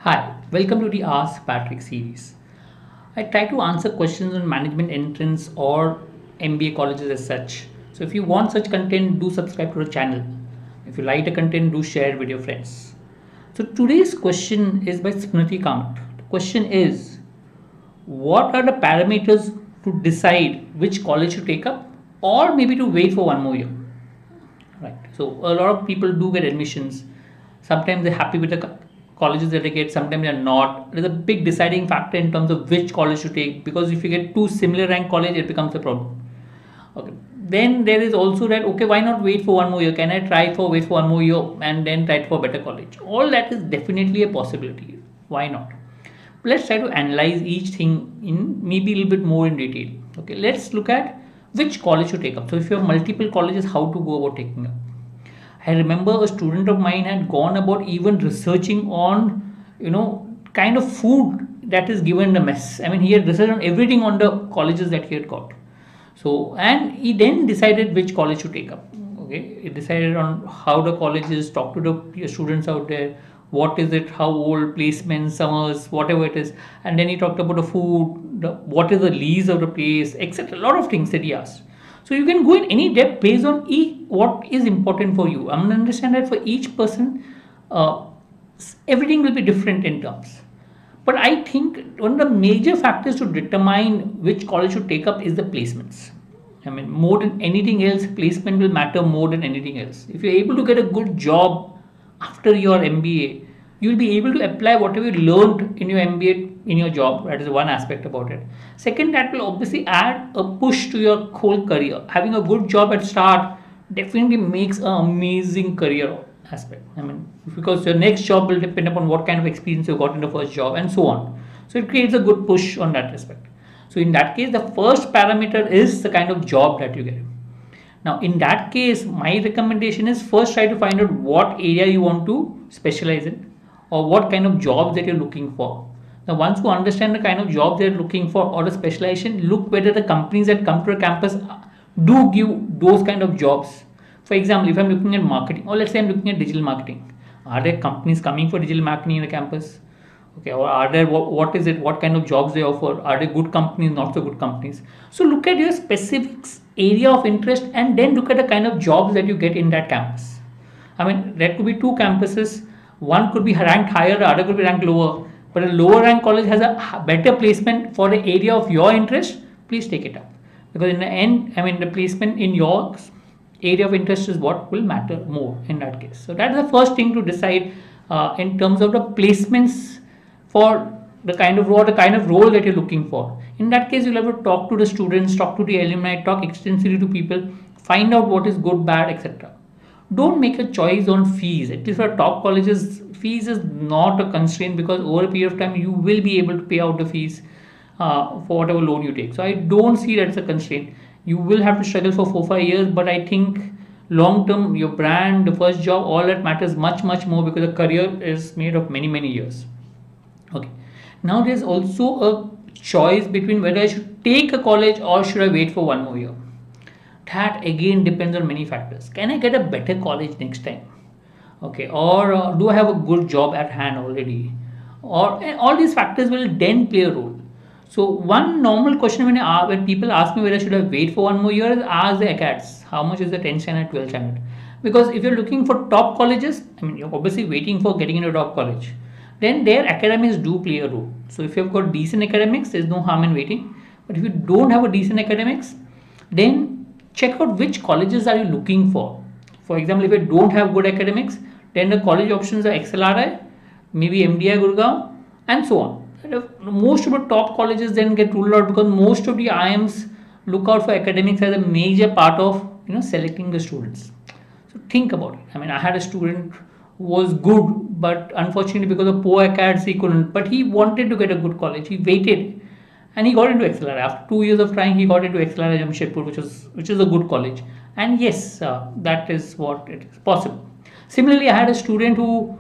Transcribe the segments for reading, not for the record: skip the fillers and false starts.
Hi, welcome to the Ask Patrick series. I try to answer questions on management entrance or MBA colleges as such. So if you want such content, do subscribe to the channel. If you like the content, do share it with your friends. So today's question is by Smriti Kamat. The question is, what are the parameters to decide which college to take up or maybe to wait for one more year? Right. So a lot of people do get admissions. Sometimes they're happy with the colleges that they get. Sometimes they're not. There's a big deciding factor in terms of which college to take, because if you get two similar rank college, it becomes a problem. Okay. Then there is also that, okay, why not wait for one more year? Can I wait for one more year and then try for better college? All that is definitely a possibility. Why not? Let's try to analyze each thing in maybe a little bit more in detail. Okay, let's look at which college to take up. So if you have multiple colleges, how to go about taking up. I remember a student of mine had gone about even researching on, kind of food that is given in the mess. I mean, he had researched on everything on the colleges that he had got. So, and he then decided which college to take up. Okay, he decided on how the colleges, talk to the students out there, what is it, how old, placements, summers, whatever it is. And then he talked about the food, what is the lease of the place, etc. A lot of things that he asked. So you can go in any depth based on what is important for you. I'm going to understand that for each person, everything will be different in terms. But I think one of the major factors to determine which college to take up is the placements. I mean, more than anything else, placement will matter more than anything else. If you're able to get a good job after your MBA, you'll be able to apply whatever you learned in your MBA in your job. That is one aspect about it. Second, that will obviously add a push to your whole career. Having a good job at start definitely makes an amazing career aspect. I mean, because your next job will depend upon what kind of experience you got in the first job and so on. So it creates a good push on that aspect. So in that case, the first parameter is the kind of job that you get. Now, in that case, my recommendation is first try to find out what area you want to specialize in or what kind of jobs that you're looking for. Now, once you understand the kind of jobs they're looking for or the specialization, look whether the companies that come to a campus do give those kind of jobs. For example, if I'm looking at marketing, or let's say I'm looking at digital marketing, are there companies coming for digital marketing in the campus? Okay, or are there, what is it, what kind of jobs they offer? Are they good companies, not so good companies? So look at your specific area of interest and then look at the kind of jobs that you get in that campus. I mean, there could be two campuses. One could be ranked higher, the other could be ranked lower. But a lower rank college has a better placement for the area of your interest. Please take it up. Because in the end, I mean, the placement in your area of interest is what will matter more in that case. So that's the first thing to decide in terms of the placements for the kind of role that you're looking for. In that case, you'll have to talk to the students, talk to the alumni, talk extensively to people, find out what is good, bad, etc. Don't make a choice on fees. At least for top colleges, fees is not a constraint because over a period of time, you will be able to pay out the fees for whatever loan you take. So I don't see that as a constraint. You will have to struggle for 4-5 years, but I think long term, your brand, the first job, all that matters much more because a career is made of many years. Okay. Now there's also a choice between whether I should take a college or should I wait for one more year. That again depends on many factors. Can I get a better college next time? Okay, or do I have a good job at hand already? Or all these factors will then play a role. So one normal question when people ask me whether should I wait for one more year is ask the ACATS. How much is the 10th standard, 12th standard? Because if you're looking for top colleges, I mean, you're obviously waiting for getting into a top college. Then their academics do play a role. So if you've got decent academics, there's no harm in waiting. But if you don't have a decent academics, then check out which colleges are you looking for. For example, if you don't have good academics, then the college options are XLRI, maybe MDI Gurgaon, and so on. And most of the top colleges then get ruled out because most of the IIMs look out for academics as a major part of selecting the students. So think about it. I mean, I had a student who was good, but unfortunately because of poor acads he couldn't. But he wanted to get a good college. He waited. And he got into XLRI. After 2 years of trying, he got into XLRI Jamshedpur, which is a good college. And yes, that is what it is possible. Similarly, I had a student who,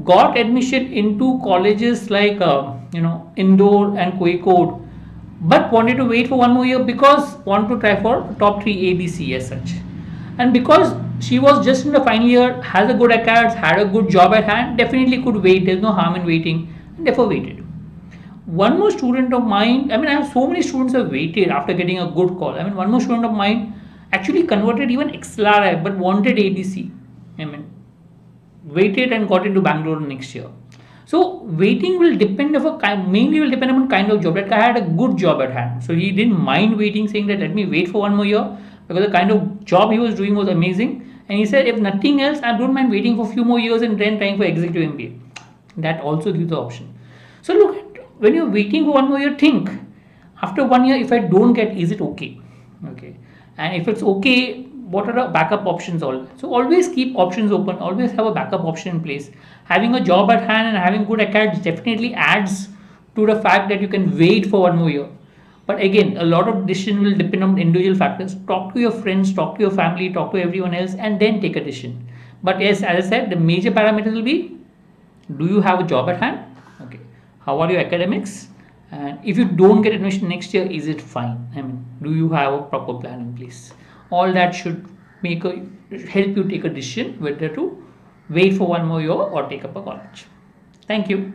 got admission into colleges like, Indore and Kozhikode, but wanted to wait for one more year because wanted to try for top 3 ABC as such. And because she was just in the final year, has a good accounts, had a good job at hand, definitely could wait. There's no harm in waiting, and therefore waited. One more student of mine, I mean, I have so many students who have waited after getting a good call. I mean, one more student of mine actually converted even XLRI but wanted ABC. I mean, waited and got into Bangalore next year. So waiting will depend of a kind, mainly will depend on kind of job. That guy had a good job at hand, so he didn't mind waiting, saying that let me wait for one more year because the kind of job he was doing was amazing. And he said, if nothing else, I don't mind waiting for a few more years and then trying for executive MBA. That also gives the option. So look at, when you're waiting for one more year, think after 1 year, if I don't get, is it okay? Okay, and if it's okay, what are the backup options? All so always keep options open. Always have a backup option in place. Having a job at hand and having good accounts definitely adds to the fact that you can wait for one more year. But again, a lot of decision will depend on individual factors. Talk to your friends, talk to your family, talk to everyone else, and then take a decision. But yes, as I said, the major parameters will be: do you have a job at hand? Okay, how are your academics? And if you don't get admission next year, is it fine? I mean, do you have a proper plan in place? All that should help you take a decision whether to wait for one more year or take up a college. Thank you.